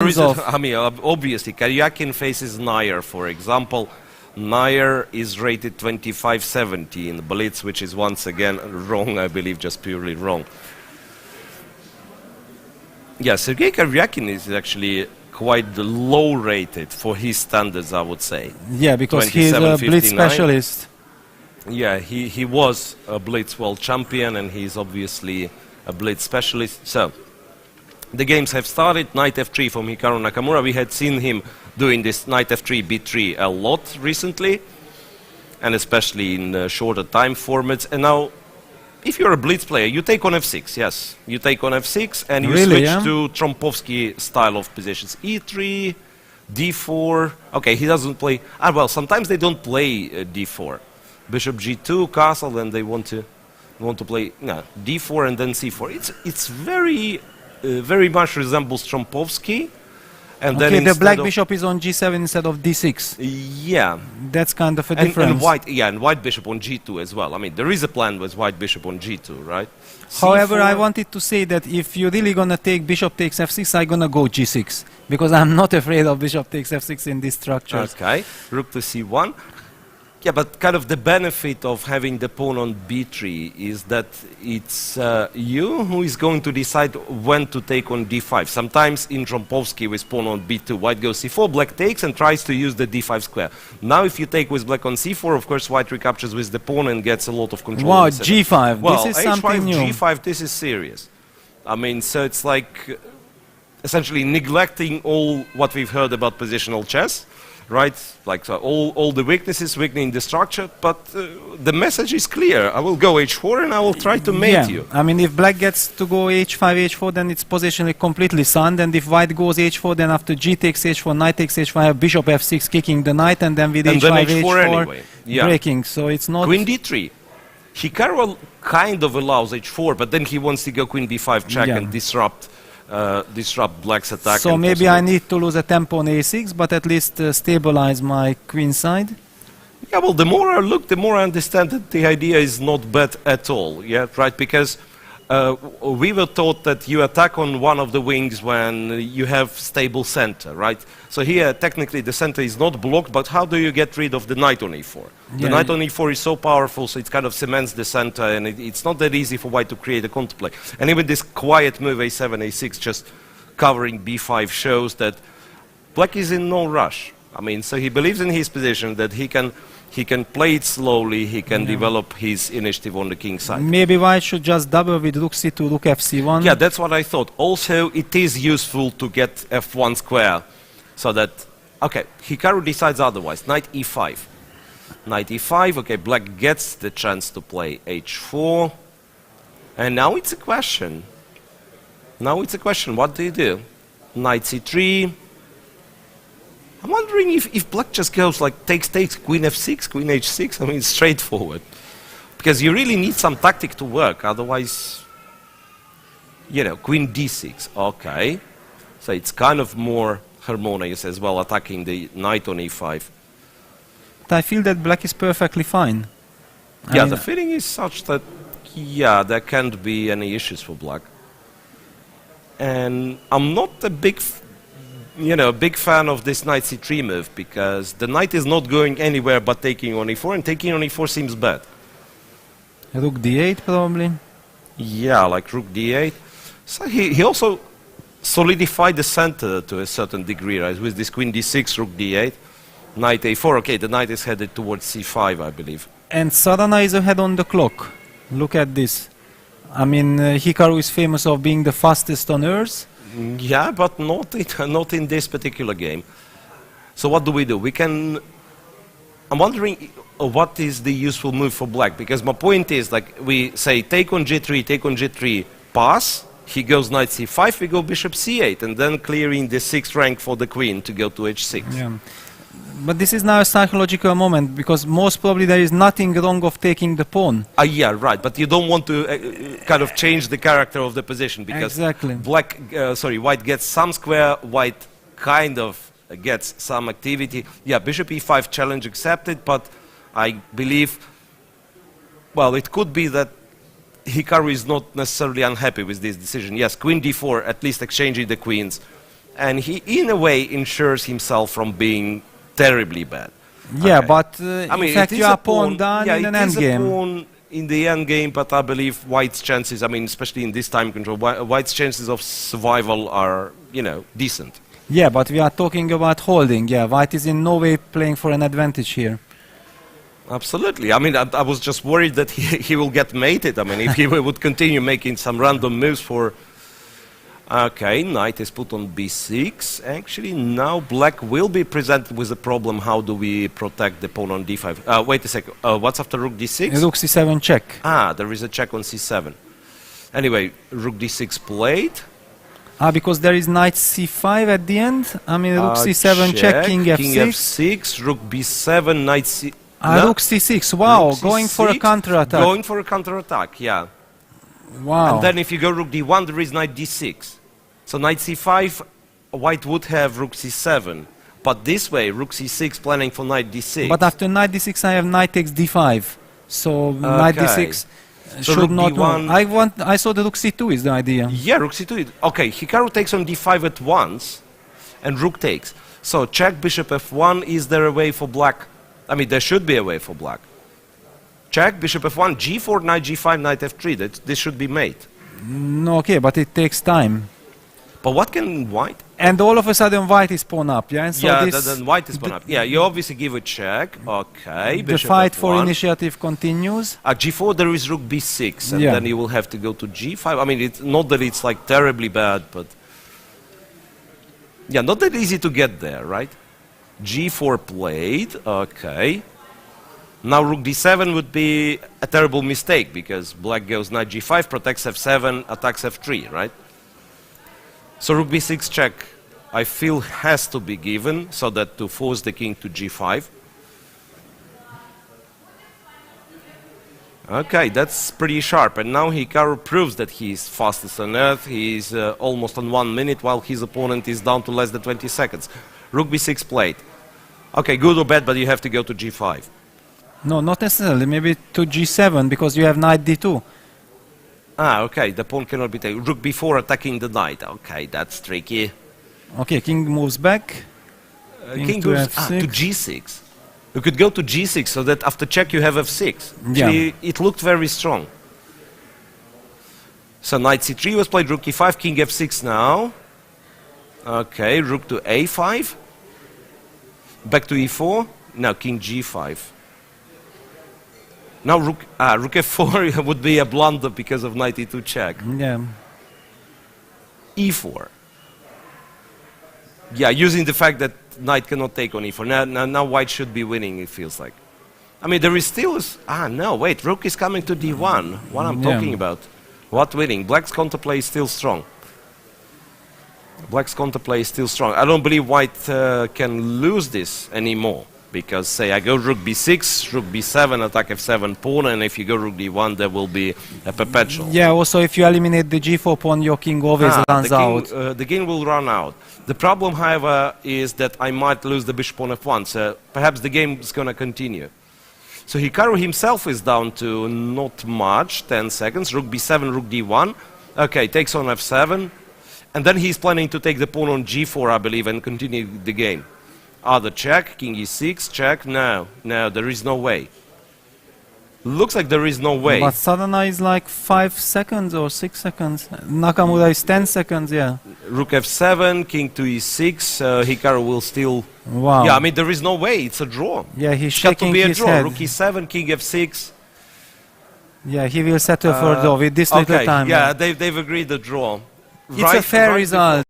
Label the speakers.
Speaker 1: I mean, obviously, Karyakin faces Nair, for example. Nair is rated 2570 in the Blitz, which is once again wrong, I believe, just purely wrong. Yeah, Sergei Karyakin is actually quite low rated for his standards, I would say.
Speaker 2: Yeah, because he's a Blitz specialist.
Speaker 1: Yeah, he was a Blitz world champion, and he's obviously a Blitz specialist. So, the games have started. Knight f3 from Hikaru Nakamura. We had seen him doing this knight f3, b3 a lot recently, and especially in shorter time formats. And now, if you're a Blitz player, you take on f6, yes. You take on f6, and you switch to Trompovsky style of positions. e3, d4. Okay, he doesn't play... well, sometimes they don't play d4. Bishop g2, castle, then they want to play d4 and then c4. It's very much resembles Trompovsky. And
Speaker 2: okay,
Speaker 1: then
Speaker 2: the black bishop is on g7 instead of d6.
Speaker 1: Yeah.
Speaker 2: That's kind of a difference.
Speaker 1: And white bishop on g2 as well. I mean, there is a plan with white bishop on g2, right?
Speaker 2: However, I wanted to say that if you're really going to take bishop takes f6, I'm going to go g6. Because I'm not afraid of bishop takes f6 in these structures.
Speaker 1: Okay, rook to c1. Yeah, but kind of the benefit of having the pawn on b3 is that it's you who is going to decide when to take on d5. Sometimes in Trompovsky with pawn on b2, white goes c4, black takes and tries to use the d5 square. Now if you take with black on c4, of course white recaptures with the pawn and gets a lot of control.
Speaker 2: Wow, g5,
Speaker 1: well,
Speaker 2: this is
Speaker 1: h5,
Speaker 2: something new.
Speaker 1: g5, this is serious. I mean, so it's like essentially neglecting all what we've heard about positional chess. Right, like so all the weaknesses, weakening the structure, but the message is clear. I will go h4 and I will try to mate you.
Speaker 2: I mean, if black gets to go h5, h4, then it's positionally completely sound, and if white goes h4, then after g takes h4, knight takes h5, have bishop f6 kicking the knight, and then with h5, h4
Speaker 1: anyway.
Speaker 2: breaking, so it's not...
Speaker 1: Queen d3. Hikaru kind of allows h4, but then he wants to go queen b5 check and disrupt black's attack.
Speaker 2: So maybe I need to lose a tempo on a6, but at least stabilize my queen side.
Speaker 1: Yeah, well, the more I look, the more I understand that the idea is not bad at all. Yeah, right, because we were taught that you attack on one of the wings when you have stable center, right? So here, technically, the center is not blocked, but how do you get rid of the knight on e4? The knight on e4 is so powerful, so it kind of cements the center, and it's not that easy for white to create a counterplay. And even this quiet move, a7, a6, just covering b5, shows that black is in no rush. I mean, so he believes in his position that he can play it slowly, he can develop his initiative on the king side.
Speaker 2: Maybe white should just double with rook c2, rook fc1.
Speaker 1: Yeah, that's what I thought. Also, it is useful to get f1 square, so that, okay, Hikaru decides otherwise. Knight e5. Knight e5, okay, black gets the chance to play h4. And now it's a question. What do you do? Knight c3. I'm wondering if black just goes like takes, queen f6, queen h6. I mean, it's straightforward. Because you really need some tactic to work, otherwise, you know, queen d6. Okay. So it's kind of more harmonious as well, attacking the knight on e5.
Speaker 2: But I feel that black is perfectly fine.
Speaker 1: Yeah, the feeling is such that, yeah, there can't be any issues for black. And I'm not a big fan of this knight c3 move, because the knight is not going anywhere but taking on e4, and taking on e4 seems bad.
Speaker 2: Rook d8 probably.
Speaker 1: Yeah, like rook d8. So he also solidified the center to a certain degree, right? With this queen d6, rook d8, knight a4. Okay, the knight is headed towards c5, I believe. And
Speaker 2: Sarana is ahead on the clock. Look at this. I mean, Hikaru is famous of being the fastest on Earth.
Speaker 1: Yeah, but not in this particular game. So what do? I'm wondering what is the useful move for black, because my point is, like, we say take on g3, pass, he goes knight c5, we go bishop c8, and then clearing the 6th rank for the queen to go to h6.
Speaker 2: Yeah. But this is now a psychological moment, because most probably there is nothing wrong of taking the pawn.
Speaker 1: Yeah, right, but you don't want to kind of change the character of the position, because white gets some square, white kind of gets some activity. Yeah, bishop e5 challenge accepted, but I believe, well, it could be that Hikaru is not necessarily unhappy with this decision. Yes, queen d4, at least exchanging the queens, and he, in a way, ensures himself from being terribly bad.
Speaker 2: Yeah,
Speaker 1: Okay.
Speaker 2: but
Speaker 1: I mean,
Speaker 2: in fact
Speaker 1: it is
Speaker 2: you
Speaker 1: a
Speaker 2: are pawn down
Speaker 1: yeah,
Speaker 2: in an
Speaker 1: it is a
Speaker 2: endgame.
Speaker 1: pawn in the endgame, but I believe White's chances, I mean, especially in this time control, White's chances of survival are, you know, decent.
Speaker 2: Yeah, but we are talking about holding. Yeah, White is in no way playing for an advantage here.
Speaker 1: Absolutely. I mean, I was just worried that he will get mated. I mean, if he would continue making some random moves for... Okay, knight is put on b6. Actually, now black will be presented with a problem. How do we protect the pawn on d5? Wait a second. What's after rook d6?
Speaker 2: Rook c7 check.
Speaker 1: Ah, there is a check on c7. Anyway, rook d6 played.
Speaker 2: Because there is knight c5 at the end. I mean, rook c7 check, king f6.
Speaker 1: King f6, rook b7, knight c...
Speaker 2: Rook c6. Wow,
Speaker 1: Rook
Speaker 2: going for a
Speaker 1: C6,
Speaker 2: counter-attack.
Speaker 1: Going for a counter-attack, yeah.
Speaker 2: Wow.
Speaker 1: And then if you go rook d1, there is knight d6. So knight c5, white would have rook c7. But this way, rook c6 planning for knight d6.
Speaker 2: But after knight d6, I have knight xd5. So knight d6
Speaker 1: So
Speaker 2: should
Speaker 1: rook
Speaker 2: not
Speaker 1: d1
Speaker 2: move. I saw the rook c2 is the idea.
Speaker 1: Yeah, rook c2. Okay, Hikaru takes on d5 at once, and rook takes. So check bishop f1. Is there a way for black? I mean, there should be a way for black. Check bishop f1, g4, knight g5, knight f3. This should be mate.
Speaker 2: No, okay, but it takes time.
Speaker 1: But what can white?
Speaker 2: And all of a sudden, white is pawn up, yeah? And so
Speaker 1: Yeah,
Speaker 2: this,
Speaker 1: then white is pawn up. Yeah, you obviously give a check. Okay,
Speaker 2: the
Speaker 1: bishop
Speaker 2: fight
Speaker 1: f1.
Speaker 2: for initiative continues.
Speaker 1: At g4 there is rook b6, and
Speaker 2: Yeah.
Speaker 1: then you will have to go to g5. I mean, it's not that it's like terribly bad, but yeah, not that easy to get there, right? g4 played. Okay. Now rook d7 would be a terrible mistake because black goes knight g5, protects f7, attacks f3, right? So rook b6 check, I feel, has to be given so that to force the king to g5. Okay, that's pretty sharp. And now Hikaru proves that he is fastest on earth. He is almost on 1 minute while his opponent is down to less than 20 seconds. Rook b6 played. Okay, good or bad, but you have to go to g5.
Speaker 2: No, not necessarily. Maybe to g7 because you have knight d2.
Speaker 1: Ah, okay, the pawn cannot be taken. Rook b4 attacking the knight. Okay, that's tricky.
Speaker 2: Okay, king moves back.
Speaker 1: King
Speaker 2: to
Speaker 1: goes
Speaker 2: f6.
Speaker 1: to g6. You could go to g6 so that after check you have f6.
Speaker 2: Yeah.
Speaker 1: Actually, it looked very strong. So knight c3 was played, rook e5, king f6 now. Okay, rook to a5. Back to e4. Now king g5. Now rook f4 would be a blunder because of knight e2 check.
Speaker 2: Yeah.
Speaker 1: e4. Yeah, using the fact that knight cannot take on e4. Now white should be winning, it feels like. I mean, there is still... no, wait, rook is coming to d1. What I'm talking about. What winning? Black's counterplay is still strong. Black's counterplay is still strong. I don't believe white can lose this anymore. Because, say, I go rook b6, rook b7, attack f7 pawn, and if you go rook d1, there will be a perpetual.
Speaker 2: Yeah, also if you eliminate the g4 pawn, your king always runs out.
Speaker 1: The king will run out. The problem, however, is that I might lose the bishop on f1, so perhaps the game is going to continue. So Hikaru himself is down to not much, 10 seconds, rook b7, rook d1. Okay, takes on f7, and then he's planning to take the pawn on g4, I believe, and continue the game. Other check, king e6, check, no, there is no way. Looks like there is no way.
Speaker 2: But Sarana is like 5 seconds or 6 seconds. Nakamura is 10 seconds, yeah.
Speaker 1: Rook f7, king to e6, Hikaru will still...
Speaker 2: Wow.
Speaker 1: Yeah, I mean, there is no way, it's a draw.
Speaker 2: Yeah, he's
Speaker 1: It's got to
Speaker 2: shaking
Speaker 1: be a
Speaker 2: his
Speaker 1: draw.
Speaker 2: head.
Speaker 1: Rook e7, king f6.
Speaker 2: Yeah, he will settle for a draw with this little
Speaker 1: Okay,
Speaker 2: time.
Speaker 1: yeah, they've agreed the draw.
Speaker 2: It's a fair result.